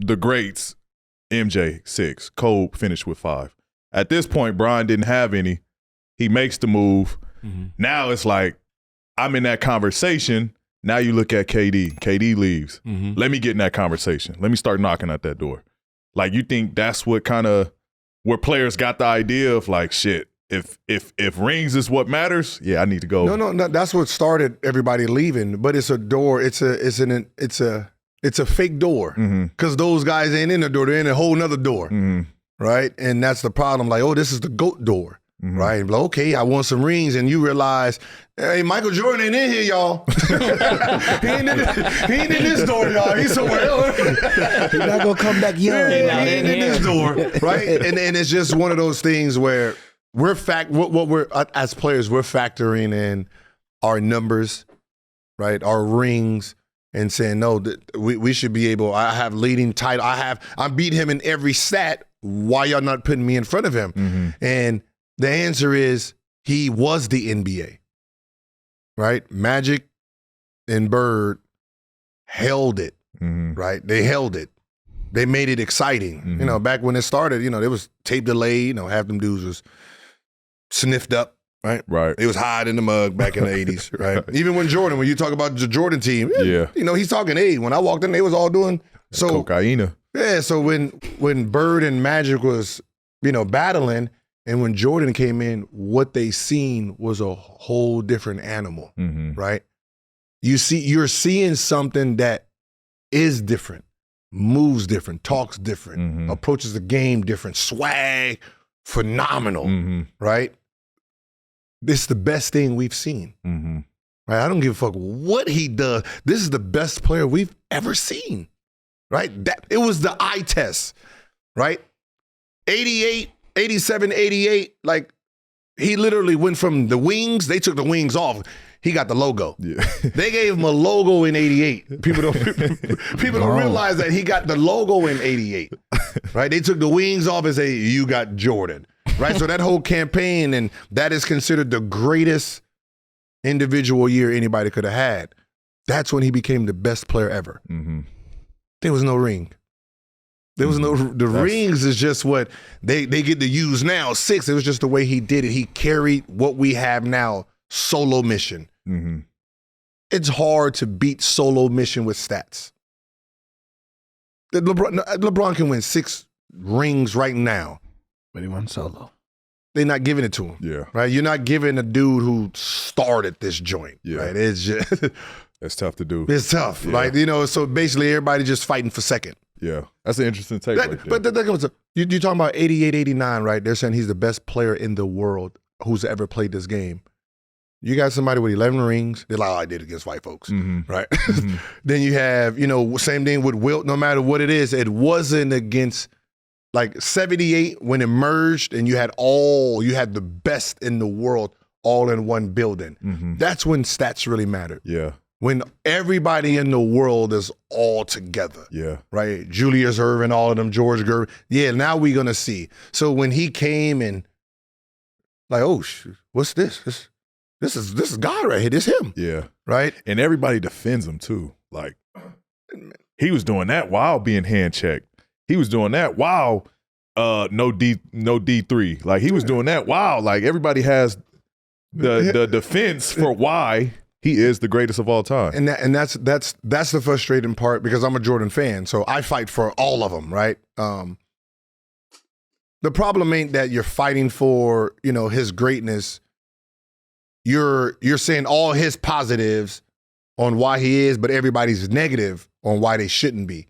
the greats, MJ 6, Kobe finished with 5. At this point, Bron didn't have any. He makes the move. Mm-hmm. Now it's like I'm in that conversation. Now you look at KD. KD leaves. Mm-hmm. Let me get in that conversation. Let me start knocking at that door. Like, you think that's what kind of where players got the idea of like, shit, if rings is what matters, yeah, I need to go. No, that's what started everybody leaving. But it's a door. It's a fake door because those guys ain't in the door. They're in a whole nother door, right? And that's the problem. Like, oh, this is the GOAT door. Mm-hmm. Right? Like, okay, I want some rings, and you realize, hey, Michael Jordan ain't in here, y'all. he ain't in this door, y'all. He's somewhere else. He's not gonna come back young. He ain't in this door, right? And it's just one of those things where we're what we're as players, we're factoring in our numbers, right? Our rings, and saying no, we should be able. I have leading title. I beat him in every stat. Why y'all not putting me in front of him? Mm-hmm. And the answer is he was the NBA, right? Magic and Bird held it, right? They held it. They made it exciting. Mm-hmm. You know, back when it started, you know, there was tape delay. You know, half them dudes was sniffed up, right? Right. It was hide in the mug back in the 80s, right? Even when you talk about the Jordan team, you know, he's talking age. When I walked in, they was all doing cocaine. Yeah, so when Bird and Magic was, you know, battling, and when Jordan came in, what they seen was a whole different animal, right? You're seeing something that is different, moves different, talks different, approaches the game different, swag, phenomenal, right? This is the best thing we've seen, right? I don't give a fuck what he does. This is the best player we've ever seen, right? It was the eye test, right? 88, 87, 88, like he literally went from the wings, they took the wings off. He got the logo. Yeah. They gave him a logo in 88. People don't realize that he got the logo in 88, right? They took the wings off and say, you got Jordan, right? So that whole campaign, and that is considered the greatest individual year anybody could have had. That's when he became the best player ever. There was no ring. There was no, rings is just what they get to use now. 6, it was just the way he did it. He carried what we have now, solo mission. It's hard to beat solo mission with stats. LeBron can win 6 rings right now. But he won solo. They're not giving it to him. Yeah. Right? You're not giving a dude who started this joint. Yeah. Right? It's just it's tough to do. It's tough. Yeah. Right? You know, so basically everybody just fighting for second. Yeah, that's an interesting take. But you're talking about 88, 89, right? They're saying he's the best player in the world who's ever played this game. You got somebody with 11 rings. They're like, oh, I did against white folks, right? Then you have, you know, same thing with Wilt. No matter what it is, it wasn't against like 78 when it merged and you had the best in the world all in one building. That's when stats really mattered. Yeah. When everybody in the world is all together. Yeah. Right? Julius Erving, all of them, George Gilbert. Yeah, now we're going to see. So when he came and like, oh, what's this? This is God right here. This him. Yeah. Right? And everybody defends him too. Like, he was doing that while being hand checked. He was doing that while no D3. Like, he was doing that while, like, everybody has the defense for why he is the greatest of all time. And that's the frustrating part, because I'm a Jordan fan, so I fight for all of them, right? The problem ain't that you're fighting for, you know, his greatness. You're saying all his positives on why he is, but everybody's negative on why they shouldn't be,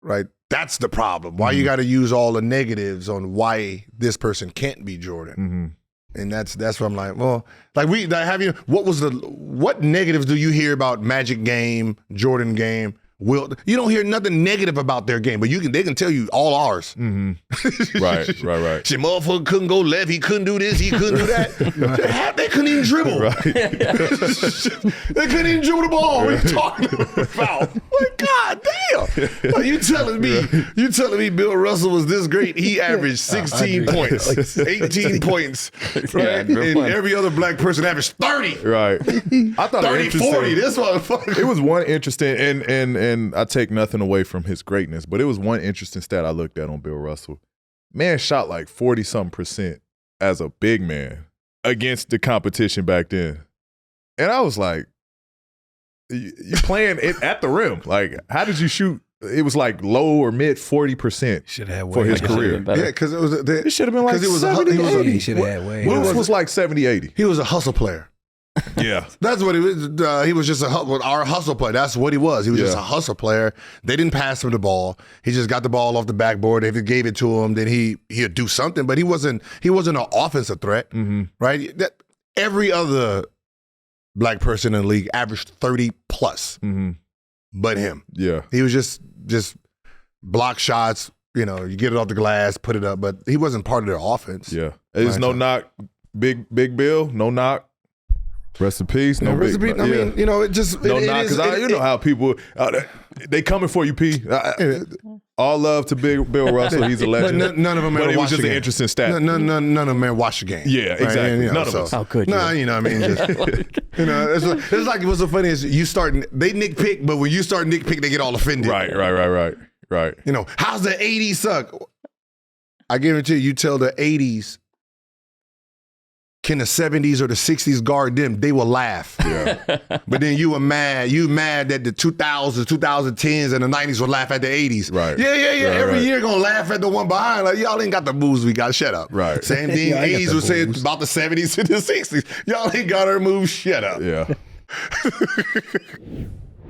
right? That's the problem. Why you got to use all the negatives on why this person can't be Jordan. And that's what I'm like, well, like what negatives do you hear about Magic game, Jordan game, Wilt? You don't hear nothing negative about their game, but they can tell you all ours. Right. Shit, motherfucker couldn't go left, he couldn't do this, he couldn't do that. They couldn't even dribble. Right. They couldn't even dribble the ball. What are you talking about? Like, God damn. Like, you telling me Bill Russell was this great? He averaged 16 points, 18 points, right? And every other black person averaged 30. Right. I thought 30, 40, this motherfucker. It was one interesting, and and I take nothing away from his greatness, but it was one interesting stat I looked at on Bill Russell. Man shot like 40-something% as a big man against the competition back then. And I was like, you playing it at the rim. Like, how did you shoot? It was like low or mid 40% for his career. Yeah, because it should have been like 70-80. He should have had way. Willis was like 70-80. He was a hustle player. Yeah. That's what he was. He was just our hustle player. That's what he was. He was just a hustle player. They didn't pass him the ball. He just got the ball off the backboard. If you gave it to him, then he'd do something. But he wasn't an offensive threat, right? Every other black person in the league averaged 30 plus, but him. Yeah. He was just block shots. You get it off the glass, put it up, but he wasn't part of their offense. Yeah. There's no knock. Big Bill, no knock. Rest in peace. No rest in peace. I mean, it just no knock, because you know how people they coming for you, P. All love to Bill Russell. He's a legend. But none of them ever watched the game. But it was just an interesting stat. None of them ever watched the game. Yeah, exactly. Right? None of us. How could you? Nah, I mean, just, it's like what's so funny is you start, they nitpick, but when you start nitpick, they get all offended. Right. How's the 80s suck? I guarantee you tell the 80s, can the 70s or the 60s guard them, they will laugh. Yeah. But then you mad that the 2000s, 2010s, and the 90s will laugh at the 80s. Right. Yeah. Right, Every year gonna laugh at the one behind. Like, y'all ain't got the moves we got. Shut up. Right. Same thing 80s was saying about the 70s to the 60s. Y'all ain't got our moves. Shut up. Yeah.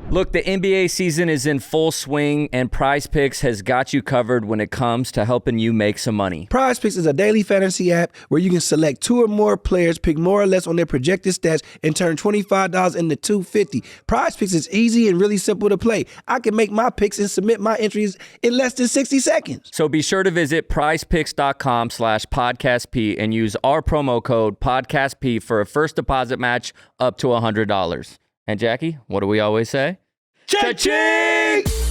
Look, the NBA season is in full swing, and Prize Picks has got you covered when it comes to helping you make some money. Prize Picks is a daily fantasy app where you can select 2 or more players, pick more or less on their projected stats, and turn $25 into $250. Prize Picks is easy and really simple to play. I can make my picks and submit my entries in less than 60 seconds. So be sure to visit prizepicks.com/podcastp and use our promo code podcastp for a first deposit match up to $100. And Jackie, what do we always say? Cha-ching!